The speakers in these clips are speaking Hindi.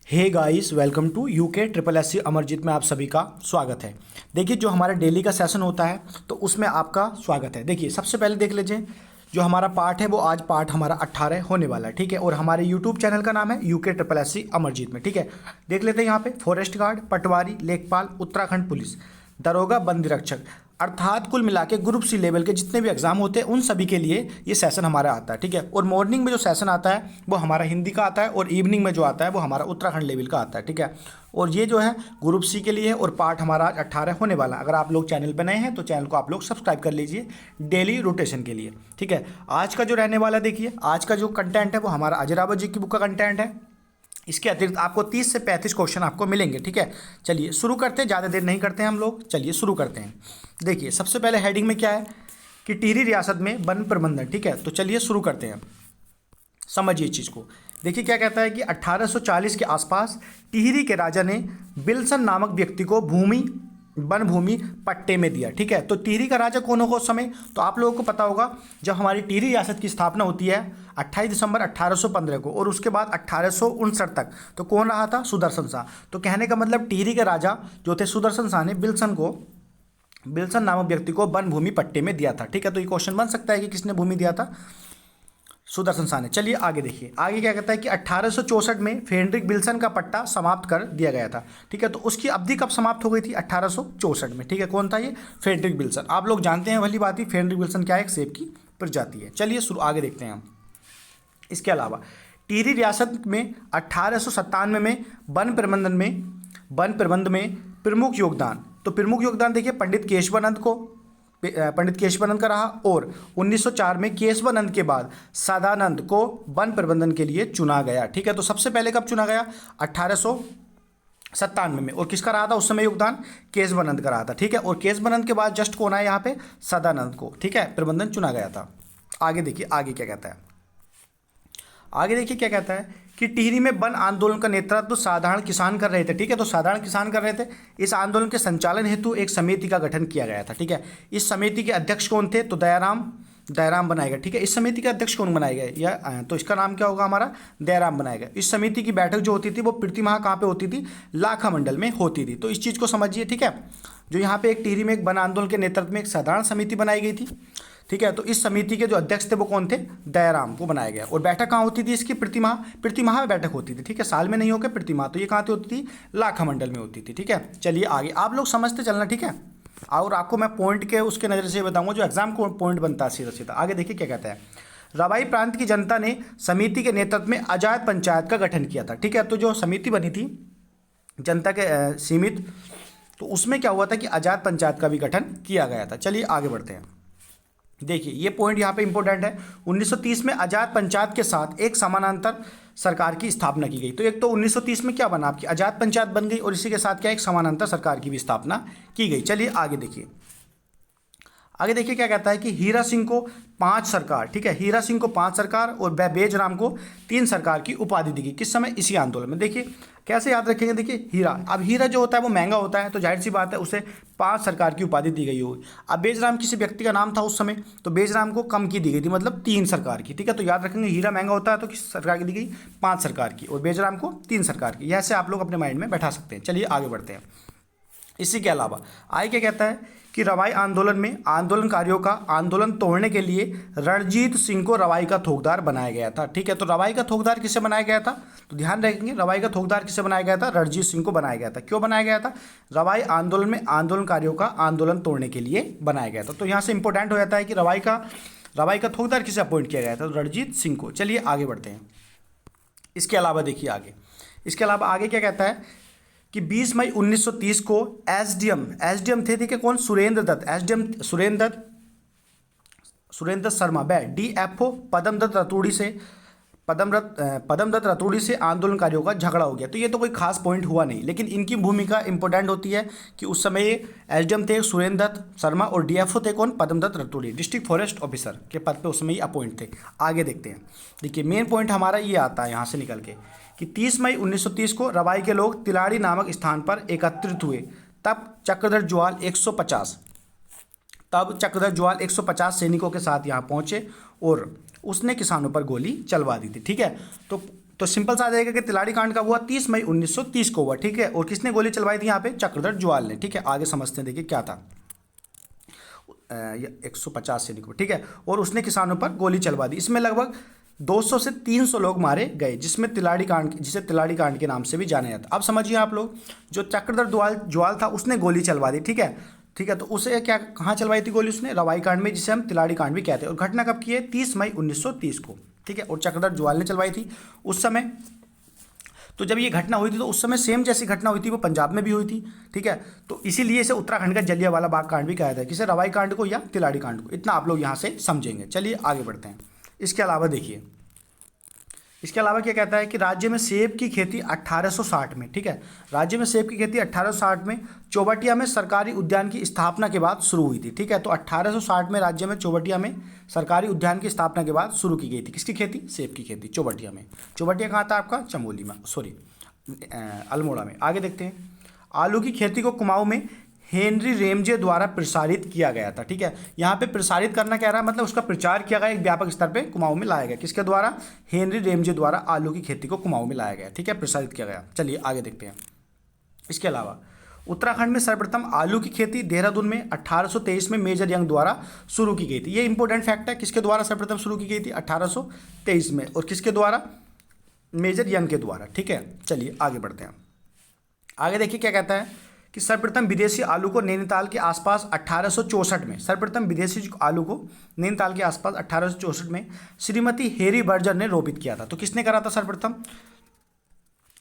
Hey guys, welcome to UK triple S C Amarjeet में आप सभी का स्वागत है। देखिए, जो हमारा डेली का सेशन होता है तो उसमें आपका स्वागत है। देखिए, सबसे पहले देख लीजिए, जो हमारा पार्ट है वो आज पार्ट हमारा 18 होने वाला है। ठीक है, और हमारे यूट्यूब चैनल का नाम है UK triple S C Amarjeet में। ठीक है, देख लेते हैं यहाँ पे फॉरेस्ट गार्ड, पटवारी, लेखपाल, उत्तराखंड पुलिस, दरोगा, बंदी रक्षक, अर्थात कुल मिला के ग्रुप सी लेवल के जितने भी एग्जाम होते हैं उन सभी के लिए ये सेशन हमारा आता है। ठीक है, और मॉर्निंग में जो सेशन आता है वो हमारा हिंदी का आता है और इवनिंग में जो आता है वो हमारा उत्तराखंड लेवल का आता है। ठीक है, और ये जो है ग्रुप सी के लिए है और पार्ट हमारा आज 18 होने वाला है। अगर आप लोग चैनल पर नए हैं तो चैनल को आप लोग सब्सक्राइब कर लीजिए डेली रोटेशन के लिए। ठीक है, आज का जो रहने वाला, देखिए आज का जो कंटेंट है वो हमारा अजय जी की बुक का कंटेंट है। इसके अतिरिक्त आपको 30 से 35 क्वेश्चन आपको मिलेंगे। ठीक है, चलिए शुरू करते हैं, ज़्यादा देर नहीं करते हैं हम लोग, चलिए शुरू करते हैं। देखिए, सबसे पहले हेडिंग में क्या है कि टिहरी रियासत में वन प्रबंधन। ठीक है, तो चलिए शुरू करते हैं, समझिए इस चीज़ को। देखिए क्या कहता है कि 1840 के आसपास टिहरी के राजा ने बिल्सन नामक व्यक्ति को वन भूमि पट्टे में दिया। ठीक है, तो टिहरी का राजा कौन होगा उस समय, तो आप लोगों को पता होगा जब हमारी टिहरी रियासत की स्थापना होती है 28 दिसंबर 1815 को, और उसके बाद 1859 तक तो कौन रहा था, सुदर्शन शाह। तो कहने का मतलब टिहरी के राजा जो थे सुदर्शन शाह ने बिल्सन नामक व्यक्ति को वन भूमि पट्टे में दिया था। ठीक है, तो ये क्वेश्चन बन सकता है कि किसने भूमि दिया था, सुदर्शन शाह ने। चलिए आगे देखिए, आगे क्या कहता है कि 1864 में फ्रेडरिक विल्सन का पट्टा समाप्त कर दिया गया था। ठीक है, तो उसकी अवधि कब समाप्त हो गई थी, 1864 में। ठीक है, कौन था ये, फ्रेडरिक विल्सन। आप लोग जानते हैं भली बात ही, फ्रेडरिक विल्सन क्या है, एक सेब की प्रजाति है। चलिए शुरू आगे देखते हैं हम। इसके अलावा टिहरी रियासत में 1897 में वन प्रबंध में प्रमुख योगदान, तो प्रमुख योगदान देखिए पंडित केशवानंद का रहा, और 1904 में केशवानंद के बाद सदानंद को वन प्रबंधन के लिए चुना गया। ठीक है, तो सबसे पहले कब चुना गया, 1897 में, और किसका रहा था उस समय योगदान, केशवानंद का रहा था। ठीक है, और केशवानंद के बाद जस्ट कौन आया यहाँ पे, सदानंद को। ठीक है, प्रबंधन चुना गया था। आगे देखिए आगे क्या कहता है, आगे देखिए क्या कहता है कि टिहरी में वन आंदोलन का नेतृत्व साधारण किसान कर रहे थे। ठीक है, तो साधारण किसान कर रहे थे। इस आंदोलन के संचालन हेतु एक समिति का गठन किया गया था। ठीक है, इस समिति के अध्यक्ष कौन थे, तो दयाराम बनाए गए। ठीक है, इस समिति के अध्यक्ष कौन बनाए गए, या तो इसका नाम क्या होगा हमारा, दयाराम बनाए गए। इस समिति की बैठक जो होती थी वो प्रति माह कहाँ पे होती थी, लाखा मंडल में होती थी। तो इस चीज़ को समझिए। ठीक है, जो यहाँ पे एक टिहरी में एक वन आंदोलन के नेतृत्व में एक साधारण समिति बनाई गई थी। ठीक है, तो इस समिति के जो अध्यक्ष थे वो कौन थे, दयाराम को बनाया गया। और बैठक कहाँ होती थी इसकी, प्रतिमाह में बैठक होती थी। ठीक है, साल में नहीं होकर प्रतिमाह, तो ये कहाँ होती थी, लाखा मंडल में होती थी। ठीक है, चलिए आगे आप लोग समझते चलना। ठीक है, और आपको मैं पॉइंट के उसके नज़र से बताऊंगा जो एग्जाम को पॉइंट बनता है सीधा सीधा। आगे देखिए क्या कहता है, रवाई प्रांत की जनता ने समिति के नेतृत्व में अजायत पंचायत का गठन किया था। ठीक है, तो जो समिति बनी थी जनता के सीमित, तो उसमें क्या हुआ था कि अजायत पंचायत का भी गठन किया गया था। चलिए आगे बढ़ते हैं। देखिए ये पॉइंट यहाँ पे इंपॉर्टेंट है। 1930 में अजायत पंचायत के साथ एक समानांतर सरकार की स्थापना की गई। तो एक तो 1930 में क्या बना, आपकी अजायत पंचायत बन गई, और इसी के साथ क्या, एक समानांतर सरकार की भी स्थापना की गई। चलिए आगे देखिए, आगे देखिए क्या कहता है कि हीरा सिंह को 5 सरकार, ठीक है, हीरा सिंह को 5 सरकार और बेजराम को 3 सरकार की उपाधि दी गई। किस समय, इसी आंदोलन में। देखिए कैसे याद रखेंगे, देखिए हीरा, अब हीरा जो होता है वो महंगा होता है, तो जाहिर सी बात है उसे 5 सरकार की उपाधि दी गई होगी। अब बेजराम किसी व्यक्ति का नाम था उस समय, तो बेजराम को कम की दी गई थी, मतलब 3 सरकार की। ठीक है, तो याद रखेंगे हीरा महंगा होता है तो किस सरकार की दी गई, 5 सरकार की, और बेजराम को 3 सरकार की। ऐसे आप लोग अपने माइंड में बैठा सकते हैं। चलिए आगे बढ़ते हैं। इसी के अलावा आगे क्या कहता है कि रवाई आंदोलन में आंदोलनकारियों का आंदोलन तोड़ने के लिए रणजीत सिंह को रवाई का थोकदार बनाया गया था। ठीक है, तो रवाई का थोकदार किसे बनाया गया था, तो ध्यान रखेंगे रवाई का थोकदार किसे बनाया गया था, रणजीत सिंह को बनाया गया था। क्यों बनाया गया था, रवाई आंदोलन में आंदोलनकारियों का आंदोलन तोड़ने के लिए बनाया गया था। तो यहाँ से इंपॉर्टेंट हो जाता है कि रवाई का थोकदार किसे अपॉइंट किया गया था, तो रणजीत सिंह को। चलिए आगे बढ़ते हैं। इसके अलावा देखिए आगे, इसके अलावा आगे क्या कहता है कि 20 मई 1930 को एसडीएम थे, ठीक है, कौन, सुरेंद्र दत्त, सुरेंद्र दत्त शर्मा डीएफओ पदम दत्त रतूड़ी से आंदोलनकारियों का झगड़ा हो गया। तो ये तो कोई खास पॉइंट हुआ नहीं, लेकिन इनकी भूमिका इंपॉर्टेंट होती है कि उस समय एसडीएम थे सुरेंद्र दत्त शर्मा और डीएफओ थे कौन, Padam Datt Raturi, district forest officer के पद पे उस समय अपॉइंट थे। आगे देखते हैं। देखिए मेन पॉइंट हमारा ये आता है यहाँ से निकल के कि 30 मई 1930 को रवाई के लोग तिलाड़ी नामक स्थान पर एकत्रित हुए। तब चक्रधर जुआल 150 सैनिकों के साथ यहाँ पहुँचे और उसने किसानों पर गोली चलवा दी थी। ठीक है, तो तो सिंपल सा आ जाएगा कि तिलाड़ी कांड का हुआ 30 मई 1930 को हुआ, ठीक है। और किसने गोली चलवाई थी यहाँ पे? चक्रधर जुआल ने, ठीक है। आगे समझते हैं, देखिए क्या था। ये 150 सैनिकों, ठीक है। और उसने किसानों पर गोली चलवा दी। इसमें लगभग 200 से 300 लोग मारे गए, जिसमें तिलाड़ी कांड, जिसे तिलाड़ी कांड के नाम से भी जाना जाता। अब समझिए आप लोग, जो चक्रधर जुआल था उसने गोली चलवा दी, ठीक है, ठीक है। तो उसे क्या, कहाँ चलवाई थी गोली? उसने रवाई कांड में, जिसे हम तिलाड़ी कांड भी कहते हैं। और घटना कब की है? 30 मई 1930 को, ठीक है। और चक्रधर जुआल ने चलवाई थी उस समय। तो जब ये घटना हुई थी तो उस समय सेम जैसी घटना हुई थी वो पंजाब में भी हुई थी, ठीक है। तो इसीलिए इसे उत्तराखंड का जलियांवाला बाग कांड भी कहा जाता है। किसे? रवाई कांड को या तिलाड़ी कांड को। इतना आप लोग यहाँ से समझेंगे। चलिए आगे बढ़ते हैं। इसके अलावा देखिए, इसके अलावा क्या कहता है कि राज्य में सेब की खेती 1860 में, ठीक है, राज्य में सेब की खेती 1860 में चौबटिया में सरकारी उद्यान की स्थापना के बाद शुरू हुई थी, ठीक है। तो 1860 में राज्य में चौबटिया में सरकारी उद्यान की स्थापना के बाद शुरू की गई थी। किसकी खेती? सेब की खेती, चौबटिया में। चौबटिया कहाँ था आपका? चमोली में, सॉरी अल्मोड़ा में। आगे देखते हैं। आलू की खेती को कुमाऊं में हेनरी रेमजे द्वारा प्रसारित किया गया था, ठीक है। यहाँ पे प्रसारित करना कह रहा है, मतलब उसका प्रचार किया गया, एक व्यापक स्तर पे कुमाऊं में लाया गया। किसके द्वारा? हेनरी रेमजे द्वारा आलू की खेती को कुमाऊं में लाया गया, ठीक है, प्रसारित किया गया। चलिए आगे देखते हैं। इसके अलावा उत्तराखंड में सर्वप्रथम आलू की खेती देहरादून में 1823 में मेजर यंग द्वारा शुरू की गई थी। ये इंपॉर्टेंट फैक्ट है। किसके द्वारा सर्वप्रथम शुरू की गई थी? 1823 में। और किसके द्वारा? मेजर यंग के द्वारा, ठीक है। चलिए आगे बढ़ते हैं। आगे देखिए क्या कहता है कि सर्वप्रथम विदेशी आलू को नैनीताल के आसपास 1864 में, सर्वप्रथम विदेशी आलू को नैनीताल के आसपास 1864 में श्रीमती हेरी बर्जर ने रोपित किया था। तो किसने करा था सर्वप्रथम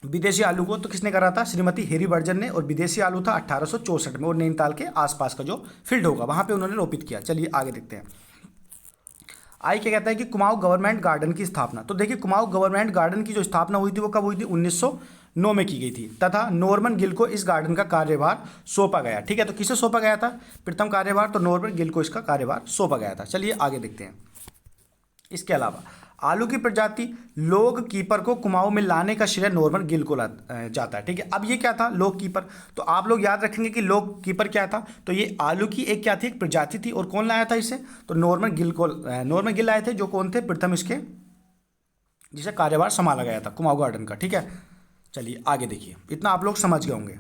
विदेशी आलू को? तो किसने करा था? श्रीमती हेरी बर्जर ने। और विदेशी आलू था 1864 में, और नैनीताल के आसपास का जो फील्ड होगा वहां पे उन्होंने रोपित किया। चलिए आगे देखते हैं। आई क्या कहता है कि कुमाऊं गवर्नमेंट गार्डन की स्थापना। तो देखिए, कुमाऊं गवर्नमेंट गार्डन की जो स्थापना हुई थी वो कब हुई थी? 1909 में की गई थी, तथा नॉर्मन गिल को इस गार्डन का कार्यभार सौंपा गया, ठीक है। तो किसे सौंपा गया था प्रथम कार्यभार? तो नॉर्मन गिल को इसका कार्यभार सौंपा गया था। चलिए आगे देखते हैं। इसके अलावा आलू की प्रजाति लोग कीपर को कुमाऊं में लाने का श्रेय नॉर्मन गिल को जाता है, ठीक है। अब ये क्या था? लोग कीपर। तो आप लोग याद रखेंगे कि लोग कीपर क्या था? तो ये आलू की एक क्या थी? एक प्रजाति थी। और कौन लाया था इसे? तो नॉर्मन गिल लाए थे, जो कौन थे? प्रथम इसके, जिसे कार्यभार संभाला गया था कुमाऊं गार्डन का, ठीक है। चलिए आगे देखिए, इतना आप लोग समझ गए होंगे।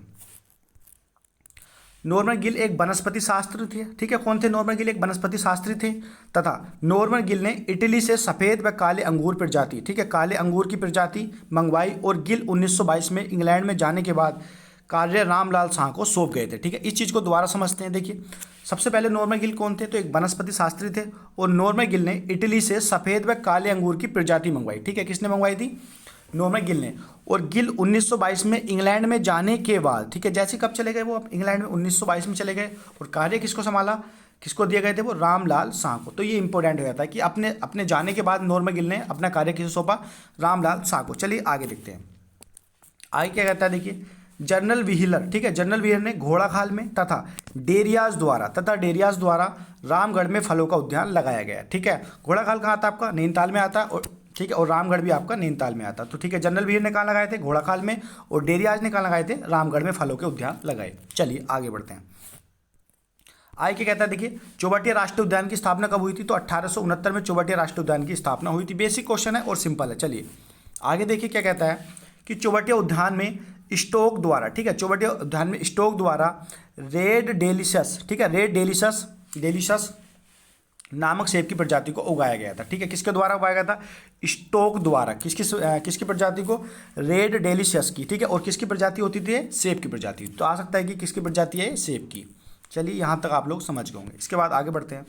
नॉर्मन गिल एक वनस्पति शास्त्री थे, ठीक है। कौन थे? नॉर्मन गिल एक वनस्पति शास्त्री थे, तथा नॉर्मन गिल ने इटली से सफ़ेद व काले अंगूर प्रजाति, ठीक है, काले अंगूर की प्रजाति मंगवाई। और गिल 1922 में इंग्लैंड में जाने के बाद कार्य रामलाल शाह को सौंप गए थे, ठीक है। इस चीज़ को दोबारा समझते हैं। देखिए, सबसे पहले नॉर्मन गिल कौन थे? तो एक वनस्पति शास्त्री थे। और नॉर्मन गिल ने इटली से सफ़ेद व काले अंगूर की प्रजाति मंगवाई, ठीक है। किसने मंगवाई थी? नॉर्मन गिल ने। और गिल 1922 में इंग्लैंड में जाने के बाद, ठीक है, जैसे कब चले गए वो? इंग्लैंड में 1922 में चले गए। और कार्य किसको संभाला? किसको दिए गए थे? वो रामलाल शाह को। तो ये इंपॉर्टेंट हो जाता है कि अपने जाने के बाद नॉर्मन गिल ने अपना कार्य किसे सौंपा? रामलाल शाह को। चलिए आगे देखते हैं। आगे क्या कहता है, देखिए, जनरल व्हीलर, ठीक है, जनरल व्हीलर ने घोड़ाखाल में तथा डेरियाज द्वारा रामगढ़ में फलों का उद्यान लगाया गया, ठीक है। घोड़ाखाल कहाँ आता? आपका नैनीताल में आता है, और ठीक है, और रामगढ़ भी आपका नैनीताल में आता। तो ठीक है, जनरल व्हीलर ने कहाँ लगाए थे? घोड़ाखाल में। और डेरियाज ने कहाँ लगाए थे? रामगढ़ में फलों के उद्यान लगाए। चलिए आगे बढ़ते हैं। आगे क्या कहता है, देखिए, चौबटिया राष्ट्रीय उद्यान की स्थापना कब हुई थी? तो 1869 में चौबटिया राष्ट्रीय उद्यान की स्थापना हुई थी। बेसिक क्वेश्चन है और सिंपल है। चलिए आगे देखिए क्या कहता है कि चौबटिया उद्यान में स्टोक द्वारा, ठीक है, चौबटिया उद्यान में स्टोक द्वारा रेड डेलिशस, ठीक है, रेड डेलिशस नामक सेब की प्रजाति को उगाया गया था, ठीक है। किसके द्वारा उगाया गया था? स्टोक द्वारा। किसकी प्रजाति को? रेड डेलिशियस की, ठीक है। और किसकी प्रजाति होती थी? सेब की प्रजाति। तो आ सकता है कि किसकी प्रजाति है? सेब की। चलिए यहाँ तक आप लोग समझ गए होंगे। इसके बाद आगे बढ़ते हैं।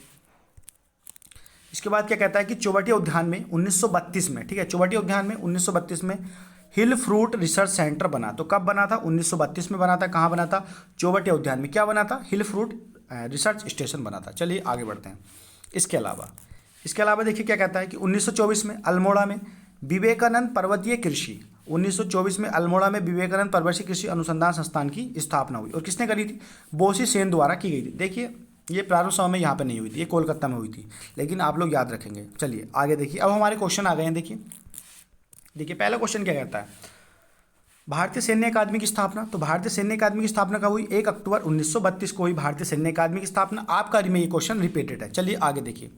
इसके बाद क्या कहता है कि चौबटिया उद्यान में 1932 में, ठीक है, चौबटिया उद्यान में 1932 में हिल फ्रूट रिसर्च सेंटर बना। तो कब बना था? 1932 में बना था। कहाँ बना था? चौबटिया उद्यान में। क्या बना था? हिल फ्रूट रिसर्च स्टेशन बना था। चलिए आगे बढ़ते हैं। इसके अलावा देखिए क्या कहता है कि 1924 में अल्मोड़ा में विवेकानंद पर्वतीय कृषि 1924 में अल्मोड़ा में विवेकानंद पर्वतीय कृषि अनुसंधान संस्थान की स्थापना हुई। और किसने करी थी? बोसी सेन द्वारा की गई थी। देखिए, ये प्रारंभ समय में यहाँ पे नहीं हुई थी, ये कोलकाता में हुई थी, लेकिन आप लोग याद रखेंगे। चलिए आगे देखिए, अब हमारे क्वेश्चन आ गए हैं। देखिए पहला क्वेश्चन क्या कहता है? भारतीय सैन्य अकादमी की स्थापना। तो भारतीय सैन्य अकादमी की स्थापना कब हुई? 1 अक्टूबर 1932 को हुई भारतीय सैन्य अकादमी की स्थापना। आपका में ये क्वेश्चन रिपीटेड है। चलिए आगे देखिए।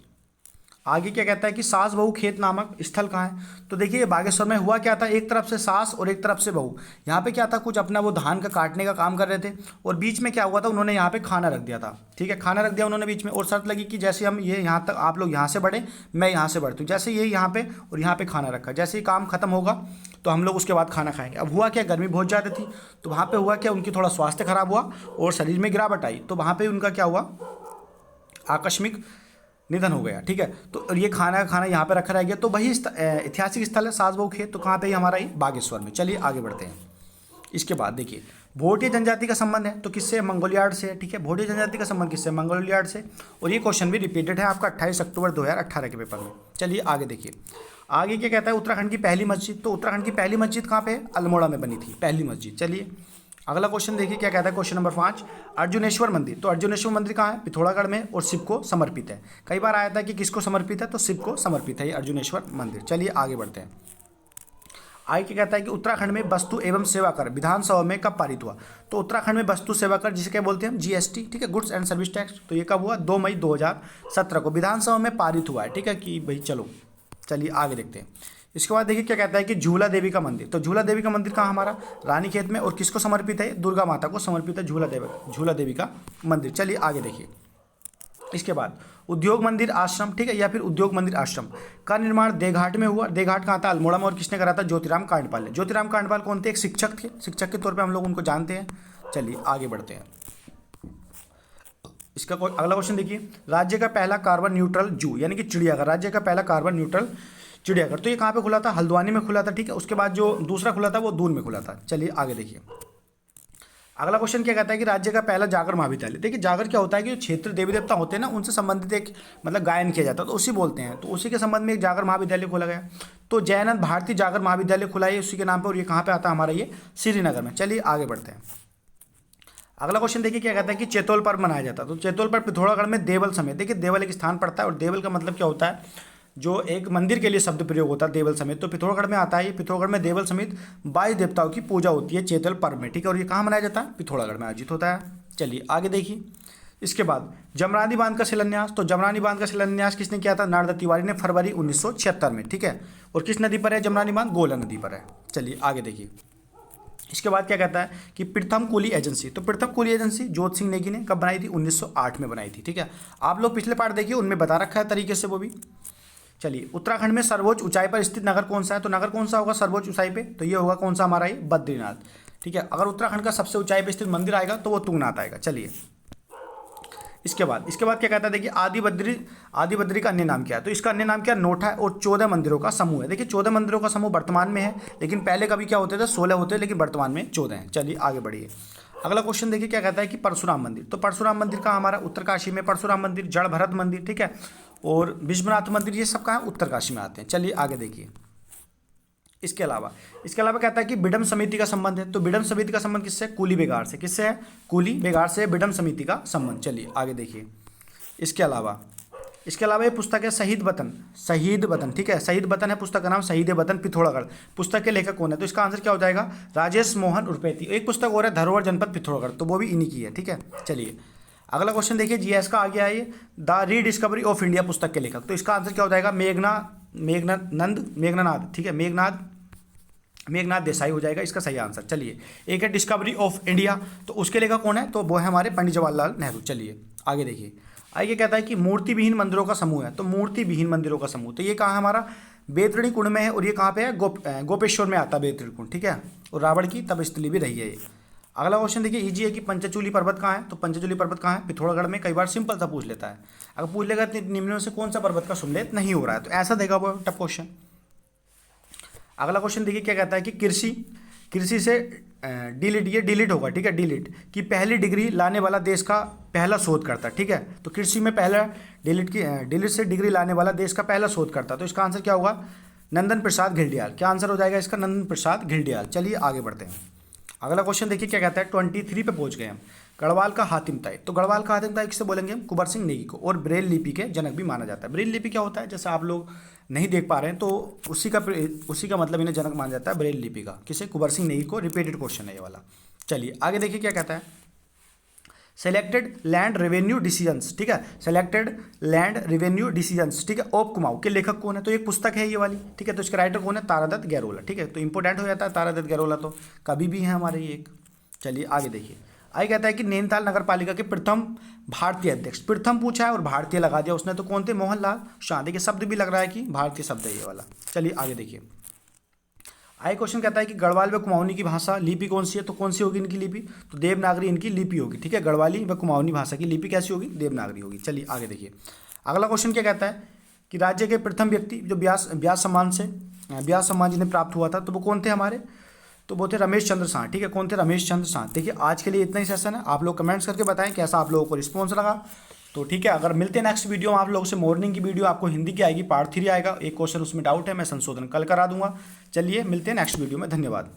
आगे क्या कहता है कि सास बहू खेत नामक स्थल कहाँ है। तो देखिए बागेश्वर में हुआ क्या था, एक तरफ से सास और एक तरफ से बहू, यहाँ पे क्या था, कुछ अपना वो धान का काटने का काम कर रहे थे, और बीच में क्या हुआ था, उन्होंने यहाँ पे खाना रख दिया था। ठीक है, खाना रख दिया उन्होंने बीच में, और शर्त लगी कि जैसे हम ये यहाँ तक आप लोग यहाँ से बढ़े, मैं यहाँ से बढ़ती हूँ। जैसे ये यहाँ पे और यहाँ पे खाना रखा, जैसे ही काम खत्म होगा तो हम लोग उसके बाद खाना खाएंगे। अब हुआ क्या, गर्मी बहुत ज़्यादा थी, तो वहाँ पे हुआ क्या, उनकी थोड़ा स्वास्थ्य खराब हुआ और शरीर में गिरावट आई, तो वहाँ पे उनका क्या हुआ, आकस्मिक निधन हो गया। ठीक है, तो और ये खाना यहाँ पे रखा रह गया। तो वही ऐतिहासिक स्थल है सास बहू खेत, तो कहाँ पे हमारा ये बागेश्वर में। चलिए आगे बढ़ते हैं। इसके बाद देखिए भोटिया जनजाति का संबंध है, तो किससे, मंगोलियार्ड से। ठीक है, भोटिया जनजाति का संबंध किससे, मंगोलियार्ड से। और ये क्वेश्चन भी रिपीटेड है आपका 28 अक्टूबर 2018 के पेपर में। चलिए आगे देखिए, आगे क्या कहता है, उत्तराखंड की पहली मस्जिद। तो उत्तराखंड की पहली मस्जिद कहाँ पे है, अल्मोड़ा में बनी थी पहली मस्जिद। चलिए अगला क्वेश्चन देखिए क्या कहता है, क्वेश्चन नंबर 5, अर्जुनेश्वर मंदिर। तो अर्जुनेश्वर मंदिर कहाँ है, पिथौरागढ़ में, और शिव को समर्पित है। कई बार आया था कि किसको समर्पित है, तो शिव को समर्पित है ये अर्जुनेश्वर मंदिर। चलिए आगे बढ़ते हैं। आगे क्या कहता है कि उत्तराखंड में वस्तु एवं सेवा कर विधानसभा में कब पारित हुआ। तो उत्तराखंड में वस्तु सेवा कर, जिसे क्या बोलते हैं हम, जीएसटी। ठीक है, गुड्स एंड सर्विस टैक्स। तो ये कब हुआ, 2 मई 2017 को विधानसभा में पारित हुआ है। ठीक है कि भाई चलो, चलिए आगे देखते हैं। इसके बाद देखिए क्या कहता है कि झूला देवी का मंदिर। तो झूला देवी का मंदिर कहाँ, हमारा रानीखेत में, और किसको समर्पित है, दुर्गा माता को समर्पित है झूला देवी का मंदिर। चलिए आगे देखिए। इसके बाद उद्योग मंदिर आश्रम, ठीक है, या फिर उद्योग मंदिर आश्रम का निर्माण देघाट में हुआ। देघाट कहाँ था, अल्मोड़ा में, और किसने करा था, ज्योतिराम कांडपाल ने। ज्योतिराम कांडपाल कौन थे, एक शिक्षक थे, शिक्षक के तौर पर हम लोग उनको जानते हैं। चलिए आगे बढ़ते हैं। इसका अगला क्वेश्चन देखिए, राज्य का पहला कार्बन न्यूट्रल जू, यानी कि चिड़ियाघर, राज्य का पहला कार्बन न्यूट्रल चिड़ियाघर। तो ये कहाँ पे खुला था, हल्द्वानी में खुला था। ठीक है, उसके बाद जो दूसरा खुला था वो दून में खुला था। चलिए आगे देखिए। अगला क्वेश्चन क्या कहता है कि राज्य का पहला जागर महाविद्यालय। देखिए जागर क्या होता है कि जो क्षेत्र देवी देवता होते हैं ना, उनसे संबंधित एक मतलब गायन किया जाता है, तो उसी बोलते हैं। तो उसी के संबंध में एक जागर महाविद्यालय खोला गया। तो जयानंद भारती जागर महाविद्यालय खुला है उसी के नाम पर, और ये कहाँ पे आता है हमारा, ये श्रीनगर में। चलिए आगे बढ़ते हैं। अगला क्वेश्चन देखिए क्या कहता है कि चेतोल पर्व मनाया जाता है। तो चेतोल पर्व पिथौरागढ़ में देवल समेत। देखिए देवल एक स्थान पड़ता है, और देवल का मतलब क्या होता है, जो एक मंदिर के लिए शब्द प्रयोग होता है देवल समेत। तो पिथौरागढ़ में आता है ये, पिथौरागढ़ में देवल समेत 22 देवताओं की पूजा होती है चेतल पर्व में। ठीक है, और ये कहाँ मनाया जाता है, पिथौरागढ़ में आयोजित होता है। चलिए आगे देखिए। इसके बाद जमरानी बांध का शिलान्यास। तो जमरानी बांध का शिलान्यास किसने किया था, नारदा तिवारी ने, फरवरी 1976 में। ठीक है, और किस नदी पर है जमरानी बांध, गोला नदी पर है। चलिए आगे देखिए। इसके बाद क्या कहता है कि प्रथम कुली एजेंसी। तो प्रथम कुली एजेंसी जोत सिंह नेगी ने कब बनाई थी, 1908 में बनाई थी। ठीक है, आप लोग पिछले पार्ट देखिए, उनमें बता रखा है तरीके से वो भी। चलिए उत्तराखंड में सर्वोच्च ऊंचाई पर स्थित नगर कौन सा है। तो नगर कौन सा होगा सर्वोच्च ऊंचाई पे, तो ये होगा कौन सा हमारा, ये बद्रीनाथ। ठीक है, अगर उत्तराखंड का सबसे ऊंचाई पे स्थित मंदिर आएगा तो वो तुंगनाथ आएगा। चलिए इसके बाद क्या कहता है, देखिए आदि बद्री का अन्य नाम क्या है। तो इसका अन्य नाम क्या है, नोठा है, और 14 मंदिरों का समूह है। देखिए 14 मंदिरों का समूह वर्तमान में है, लेकिन पहले कभी क्या होते थे, 16 होते हैं, लेकिन वर्तमान में 14 हैं। चलिए आगे बढ़िए। अगला क्वेश्चन देखिए क्या कहता है कि परशुराम मंदिर। तो परशुराम मंदिर का हमारा उत्तरकाशी में, परशुराम मंदिर, जड़ भरत मंदिर, ठीक है, और विश्वनाथ मंदिर, ये सब कहाँ उत्तरकाशी में आते हैं। चलिए आगे देखिए। इसके अलावा कहता है कि बिडम समिति का संबंध है। तो बिडम समिति का संबंध किससे, कुली बेगार से। किससे है, कुली बेगार से बिडम समिति का संबंध। चलिए आगे देखिए। इसके अलावा ये पुस्तक है शहीद वतन, ठीक है, शहीद वतन है पुस्तक का नाम, शहीद वतन पिथौरागढ़। पुस्तक के लेखक कौन है, तो इसका आंसर क्या हो जाएगा, राजेश मोहन उर्पेती। एक पुस्तक और है धरोहर जनपद पिथौरागढ़, तो वो भी इन्हीं की है। ठीक है, चलिए अगला क्वेश्चन देखिए, जीएस का आ गया है ये, द रीडिस्कवरी ऑफ इंडिया पुस्तक के लेखक। तो इसका आंसर क्या हो जाएगा, मेघनाद, ठीक है, मेघनाद देसाई हो जाएगा इसका सही आंसर। चलिए एक है डिस्कवरी ऑफ इंडिया, तो उसके लेखक कौन है, तो वो है हमारे पंडित जवाहरलाल नेहरू। चलिए आगे देखिए। आगे कहता है कि मूर्तिविहीन मंदिरों का समूह है। तो मूर्तिविहीन मंदिरों का समूह, तो ये कहाँ है हमारा, बेतरणी कुंड में है, और ये कहाँ पे है, गोपेश्वर में आता है बेतरणी कुंड। ठीक है, और रावण की तपस्थली भी रही है ये। अगला क्वेश्चन देखिए इजी है कि पंचचूली पर्वत कहाँ है। तो पंचचूली पर्वत कहाँ है, पिथौरागढ़ में। कई बार सिंपल सा पूछ लेता है, अगर पूछ लेगा तो निम्न में से कौन सा पर्वत का सुमेलित नहीं हो रहा है, तो ऐसा देगा वो टफ क्वेश्चन। अगला क्वेश्चन देखिए क्या कहता है कि कृषि से डिलीट होगा, ठीक है, डिलीट की पहली डिग्री लाने वाला देश का पहला शोधकर्ता। ठीक है, तो कृषि में पहला डिलीट से डिग्री लाने वाला देश का पहला शोधकर्ता, तो इसका आंसर क्या होगा, नंदन प्रसाद घिल्डियाल। क्या आंसर हो जाएगा इसका, नंदन प्रसाद घिल्डियाल। चलिए आगे बढ़ते हैं। अगला क्वेश्चन देखिए क्या कहता है, 23 पे पहुंच गए हम। गढ़वाल का हातिम ताई। तो गढ़वाल का हातिम ताई किससे बोलेंगे हम, कुंवर सिंह नेगी को, और ब्रेल लिपि के जनक भी माना जाता है। ब्रेल लिपि क्या होता है, जैसे आप लोग नहीं देख पा रहे हैं, तो उसी का मतलब इन्हें जनक माना जाता है, ब्रेल लिपि का। किसे, कुंवर सिंह नेगी को। रिपीटेड क्वेश्चन है ये वाला। चलिए आगे देखिए क्या कहता है, सेलेक्टेड लैंड रेवेन्यू डिसीजंस, ठीक है, सेलेक्टेड लैंड रेवेन्यू डिसीजंस, ठीक है, ऑफ कुमाऊं के लेखक कौन है, तो एक पुस्तक है ये वाली, ठीक है, तो इसका राइटर कौन है, तारादत्त गैरोला, ठीक है, तो इंपॉर्टेंट हो जाता है तारादत्त गैरोला, तो कभी भी है हमारे ये एक। चलिए आगे देखिए, आगे कहता है कि नैनीताल नगर पालिका के प्रथम भारतीय अध्यक्ष, प्रथम पूछा है और भारतीय लगा दिया उसने, तो कौन थे, मोहनलाल शाह, देखिए शब्द भी लग रहा है कि भारतीय शब्द है ये वाला। चलिए आगे देखिए, आगे क्वेश्चन कहता है कि गढ़वाल व कुमाऊनी की भाषा लिपि कौन सी है, तो कौन सी होगी इनकी लिपि, तो देवनागरी इनकी लिपि होगी, ठीक है, गढ़वाली व कुमाऊनी भाषा की लिपि कैसी होगी, देवनागरी होगी। चलिए आगे देखिए, अगला क्वेश्चन क्या कहता है कि राज्य के प्रथम व्यक्ति जो व्यास सम्मान जिन्हें प्राप्त हुआ था, तो वो कौन थे हमारे, तो वो थे रमेश चंद्र शाह, ठीक है, कौन थे, रमेश चंद्र शाह। देखिए आज के लिए इतना ही सेशन है, आप लोग कमेंट्स करके बताएं कैसा आप लोगों को रिस्पॉन्स लगा। तो ठीक है, अगर मिलते हैं नेक्स्ट वीडियो में आप लोगों से, मॉर्निंग की वीडियो आपको हिंदी की आएगी, पार्ट 3 आएगा, एक क्वेश्चन उसमें डाउट है मैं संशोधन कल करा दूंगा। चलिए मिलते हैं नेक्स्ट वीडियो में, धन्यवाद।